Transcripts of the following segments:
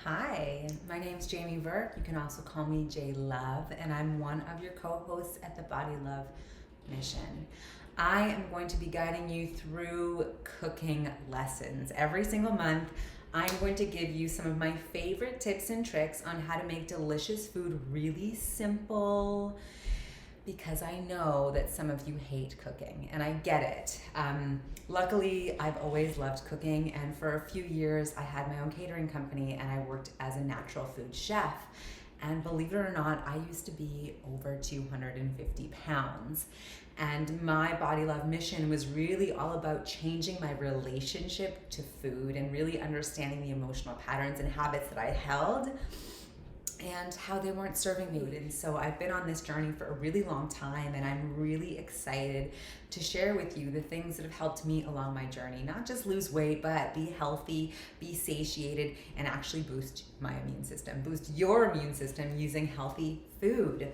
Hi, my name's Jamie Burke. You can also call me JLove, and I'm one of your co-hosts at the Body Love Mission. I am going to be guiding you through cooking lessons. Every single month, I'm going to give you some of my favorite tips and tricks on how to make delicious food really simple, because I know that some of you hate cooking, and I get it. Luckily, I've always loved cooking, and for a few years, I had my own catering company, and I worked as a natural food chef. And believe it or not, I used to be over 250 pounds. And my Body Love mission was really all about changing my relationship to food and really understanding the emotional patterns and habits that I held and how they weren't serving me. And so I've been on this journey for a really long time, and I'm really excited to share with you the things that have helped me along my journey. Not just lose weight, but be healthy, be satiated, and actually boost my immune system, boost your immune system using healthy food.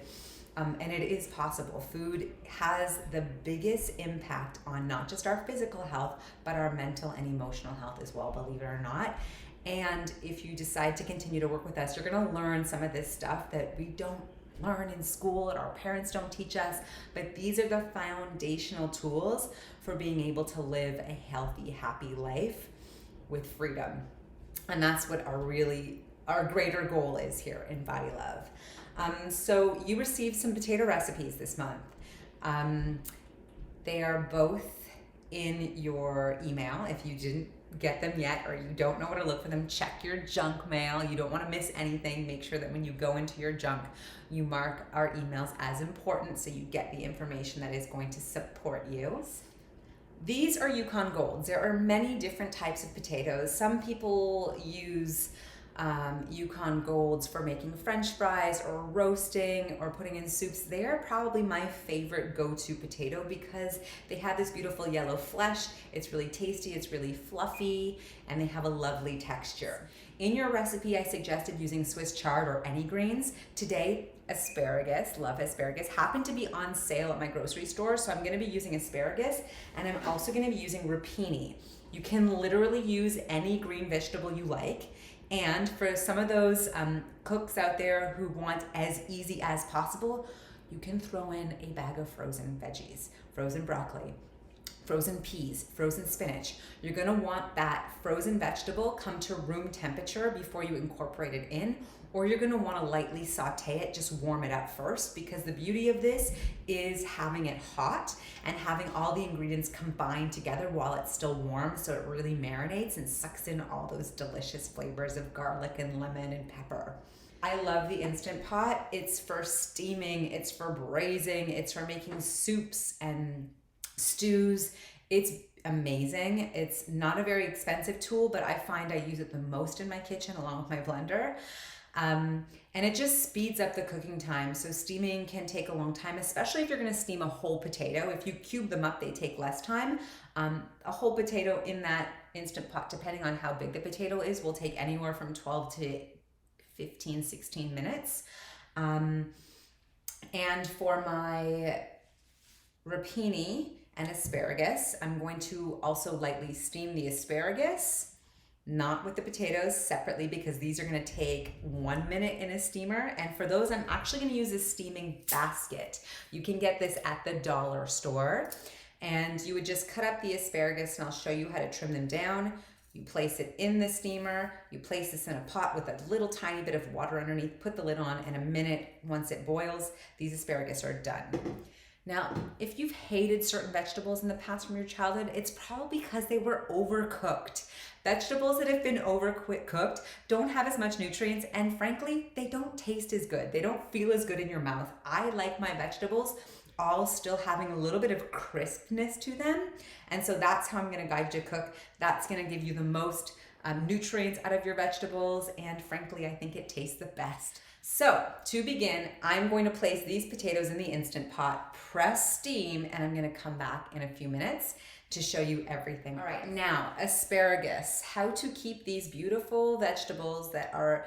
And it is possible. Food has the biggest impact on not just our physical health, but our mental and emotional health as well, believe it or not. And if you decide to continue to work with us, you're gonna learn some of this stuff that we don't learn in school and our parents don't teach us, but these are the foundational tools for being able to live a healthy, happy life with freedom. And that's what our greater goal is here in Body Love. So you received some potato recipes this month. They are both in your email. If you didn't get them yet, or you don't know where to look for them, check your junk mail. You don't want to miss anything. Make sure that when you go into your junk, you mark our emails as important so you get the information that is going to support you. These are Ykon Golds. There are many different types of potatoes. Some people use Ykon Golds for making French fries or roasting or putting in soups. They are probably my favorite go-to potato because they have this beautiful yellow flesh. It's really tasty, it's really fluffy, and they have a lovely texture. In your recipe, I suggested using Swiss chard or any greens. Today, asparagus, love asparagus, happened to be on sale at my grocery store, so I'm gonna be using asparagus, and I'm also gonna be using rapini. You can literally use any green vegetable you like. And for some of those cooks out there who want as easy as possible, you can throw in a bag of frozen veggies, frozen broccoli, frozen peas, frozen spinach. You're gonna want that frozen vegetable come to room temperature before you incorporate it in, or you're gonna wanna lightly saute it, just warm it up first, because the beauty of this is having it hot and having all the ingredients combined together while it's still warm, so it really marinates and sucks in all those delicious flavors of garlic and lemon and pepper. I love the Instant Pot. It's for steaming, it's for braising, it's for making soups and stews. It's amazing. It's not a very expensive tool, but I find I use it the most in my kitchen along with my blender. And it just speeds up the cooking time. So steaming can take a long time, especially if you're gonna steam a whole potato. If you cube them up, they take less time. A whole potato in that Instant Pot, depending on how big the potato is, will take anywhere from 12 to 15, 16 minutes. And for my rapini and asparagus, I'm going to also lightly steam the asparagus, not with the potatoes, separately, because these are gonna take 1 minute in a steamer. And for those, I'm actually gonna use a steaming basket. You can get this at the dollar store. And you would just cut up the asparagus, and I'll show you how to trim them down. You place it in the steamer, you place this in a pot with a little tiny bit of water underneath, put the lid on, and a minute, once it boils, these asparagus are done. Now, if you've hated certain vegetables in the past from your childhood, it's probably because they were overcooked. Vegetables that have been overcooked don't have as much nutrients, and frankly, they don't taste as good. They don't feel as good in your mouth. I like my vegetables all still having a little bit of crispness to them, and so that's how I'm gonna guide you to cook. That's gonna give you the most nutrients out of your vegetables, and frankly, I think it tastes the best. So to begin, I'm going to place these potatoes in the Instant Pot, press steam, and I'm gonna come back in a few minutes to show you everything. All right, now asparagus, how to keep these beautiful vegetables that are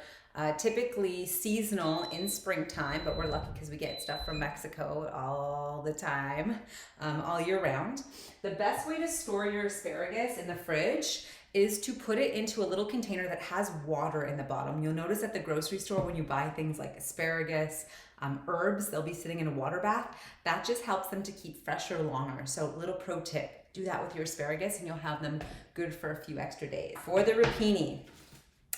Typically seasonal in springtime, but we're lucky because we get stuff from Mexico all the time, all year round. The best way to store your asparagus in the fridge is to put it into a little container that has water in the bottom. You'll notice at the grocery store when you buy things like asparagus, herbs, they'll be sitting in a water bath. That just helps them to keep fresher longer. So little pro tip, do that with your asparagus and you'll have them good for a few extra days. For the rapini,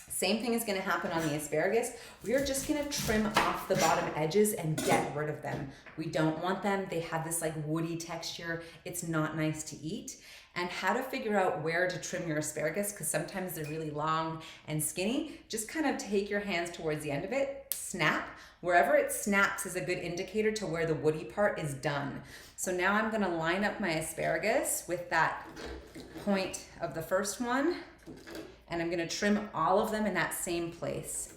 same thing is gonna happen on the asparagus. We are just gonna trim off the bottom edges and get rid of them. We don't want them. They have this like woody texture. It's not nice to eat. And how to figure out where to trim your asparagus, because sometimes they're really long and skinny. Just kind of take your hands towards the end of it, snap. Wherever it snaps is a good indicator to where the woody part is done. So now I'm gonna line up my asparagus with that point of the first one, and I'm gonna trim all of them in that same place.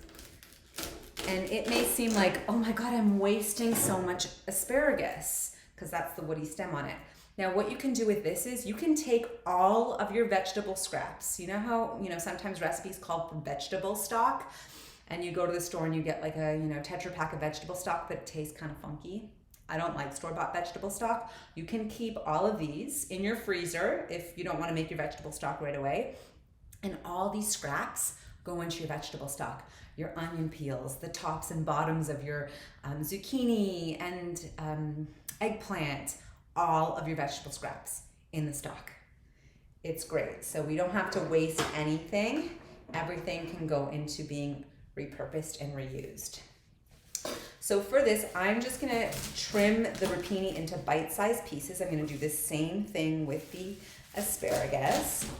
And it may seem like, oh my God, I'm wasting so much asparagus, because that's the woody stem on it. Now what you can do with this is you can take all of your vegetable scraps. You know how, sometimes recipes call for vegetable stock, and you go to the store and you get like a, Tetra Pak of vegetable stock, but it tastes kind of funky. I don't like store-bought vegetable stock. You can keep all of these in your freezer if you don't want to make your vegetable stock right away. And all these scraps go into your vegetable stock. Your onion peels, the tops and bottoms of your zucchini and eggplant, all of your vegetable scraps in the stock. It's great. So we don't have to waste anything. Everything can go into being repurposed and reused. So for this, I'm just gonna trim the rapini into bite-sized pieces. I'm gonna do the same thing with the asparagus.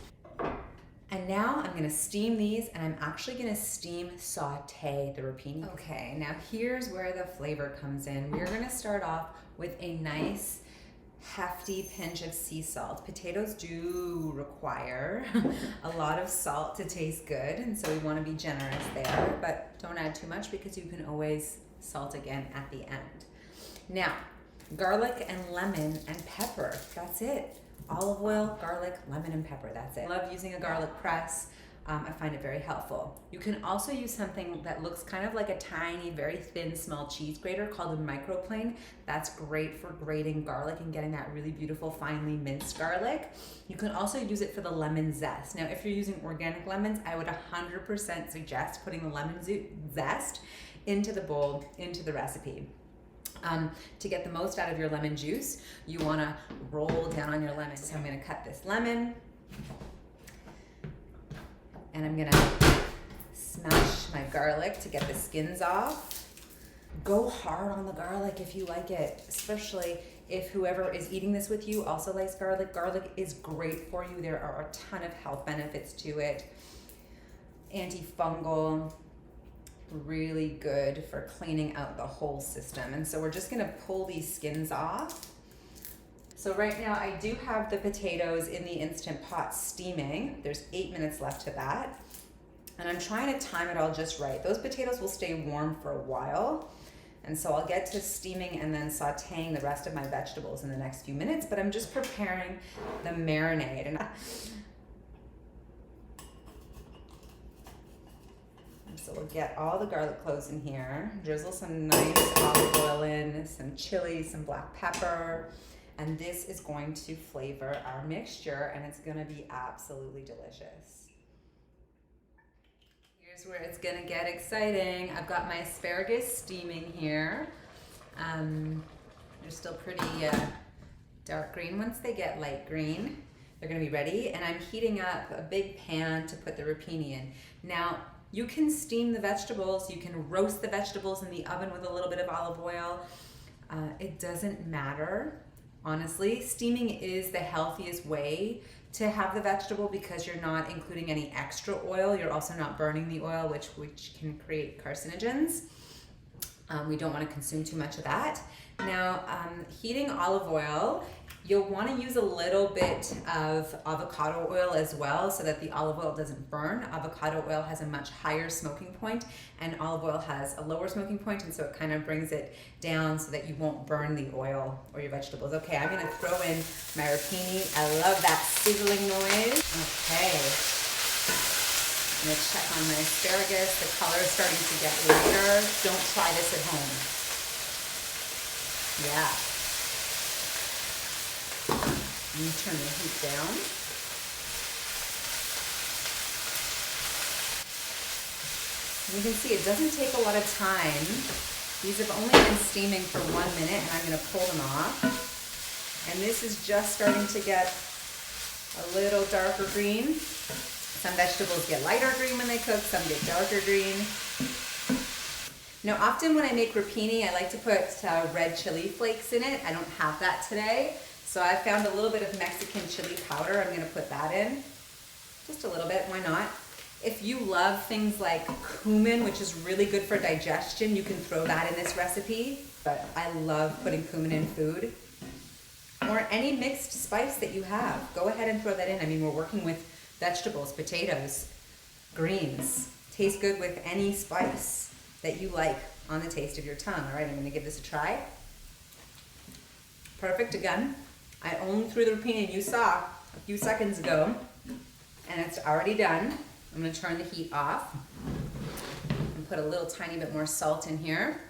And now I'm gonna steam these, and I'm actually gonna steam saute the rapini. Okay, now here's where the flavor comes in. We're gonna start off with a nice hefty pinch of sea salt. Potatoes do require a lot of salt to taste good, and so we wanna be generous there, but don't add too much because you can always salt again at the end. Now, garlic and lemon and pepper, that's it. Olive oil, garlic, lemon, and pepper, that's it. I love using a garlic press. I find it very helpful. You can also use something that looks kind of like a tiny, very thin, small cheese grater called a microplane. That's great for grating garlic and getting that really beautiful, finely minced garlic. You can also use it for the lemon zest. Now, if you're using organic lemons, I would 100% suggest putting the lemon zest into the bowl, into the recipe. To get the most out of your lemon juice, you wanna roll down on your lemon. So I'm gonna cut this lemon, and I'm gonna smash my garlic to get the skins off. Go hard on the garlic if you like it, especially if whoever is eating this with you also likes garlic. Garlic is great for you. There are a ton of health benefits to it. Antifungal, really good for cleaning out the whole system. And so we're just gonna pull these skins off. So right now I do have the potatoes in the Instant Pot steaming. There's 8 minutes left to that. And I'm trying to time it all just right. Those potatoes will stay warm for a while. And so I'll get to steaming and then sauteing the rest of my vegetables in the next few minutes, but I'm just preparing the marinade. And so we'll get all the garlic cloves in here, drizzle some nice olive oil in, some chili, some black pepper, and this is going to flavor our mixture, and it's gonna be absolutely delicious. Here's where it's gonna get exciting. I've got my asparagus steaming here. They're still pretty dark green. Once they get light green, they're gonna be ready, and I'm heating up a big pan to put the rapini in. Now, you can steam the vegetables, you can roast the vegetables in the oven with a little bit of olive oil. It doesn't matter, honestly. Steaming is the healthiest way to have the vegetable because you're not including any extra oil. You're also not burning the oil, which can create carcinogens. We don't want to consume too much of that. Now, heating olive oil, you'll want to use a little bit of avocado oil as well so that the olive oil doesn't burn. Avocado oil has a much higher smoking point and olive oil has a lower smoking point, and so it kind of brings it down so that you won't burn the oil or your vegetables. Okay, I'm going to throw in my rapini. I love that sizzling noise. Okay. I'm gonna check on my asparagus. The color is starting to get lighter. Don't try this at home. Yeah. Let me turn the heat down. You can see it doesn't take a lot of time. These have only been steaming for 1 minute, and I'm gonna pull them off. And this is just starting to get a little darker green. Some vegetables get lighter green when they cook, some get darker green. Now, often when I make rapini, I like to put red chili flakes in it. I don't have that today, so I found a little bit of Mexican chili powder. I'm gonna put that in. Just a little bit, why not? If you love things like cumin, which is really good for digestion, you can throw that in this recipe. But I love putting cumin in food. Or any mixed spice that you have. Go ahead and throw that in. I mean, we're working with vegetables, potatoes, greens. Tastes good with any spice that you like on the taste of your tongue. All right, I'm gonna give this a try. Perfect again. I only threw the rapini and you saw a few seconds ago, and it's already done. I'm gonna turn the heat off and put a little tiny bit more salt in here.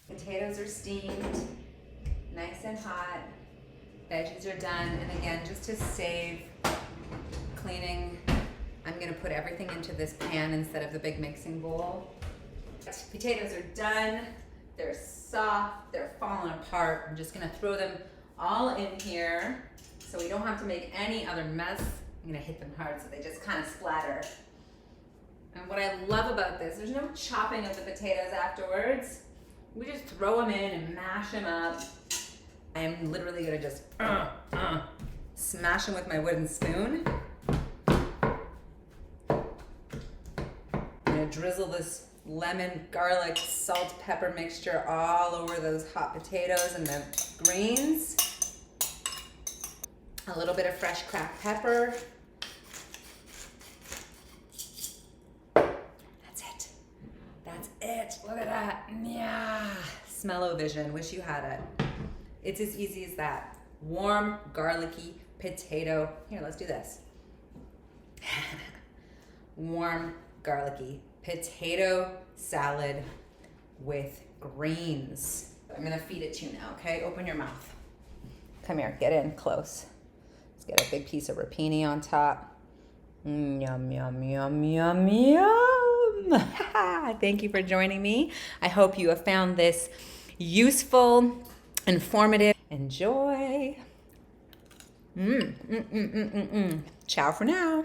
Potatoes are steamed, nice and hot. Veggies are done, and again, just to save cleaning, I'm gonna put everything into this pan instead of the big mixing bowl. Potatoes are done. They're soft, they're falling apart. I'm just gonna throw them all in here so we don't have to make any other mess. I'm gonna hit them hard so they just kind of splatter. And what I love about this, there's no chopping of the potatoes afterwards. We just throw them in and mash them up. I am literally gonna just smash them with my wooden spoon. I'm gonna drizzle this lemon, garlic, salt, pepper mixture all over those hot potatoes and the greens. A little bit of fresh cracked pepper. That's it. Look at that. Yeah. Smell-o-vision. Wish you had it. It's as easy as that. Warm, garlicky potato. Here, let's do this. Warm, garlicky potato salad with greens. I'm gonna feed it to you now, okay? Open your mouth. Come here, get in close. Let's get a big piece of rapini on top. Yum, yum, yum, yum, yum. Thank you for joining me. I hope you have found this useful, informative. Enjoy. Ciao for now.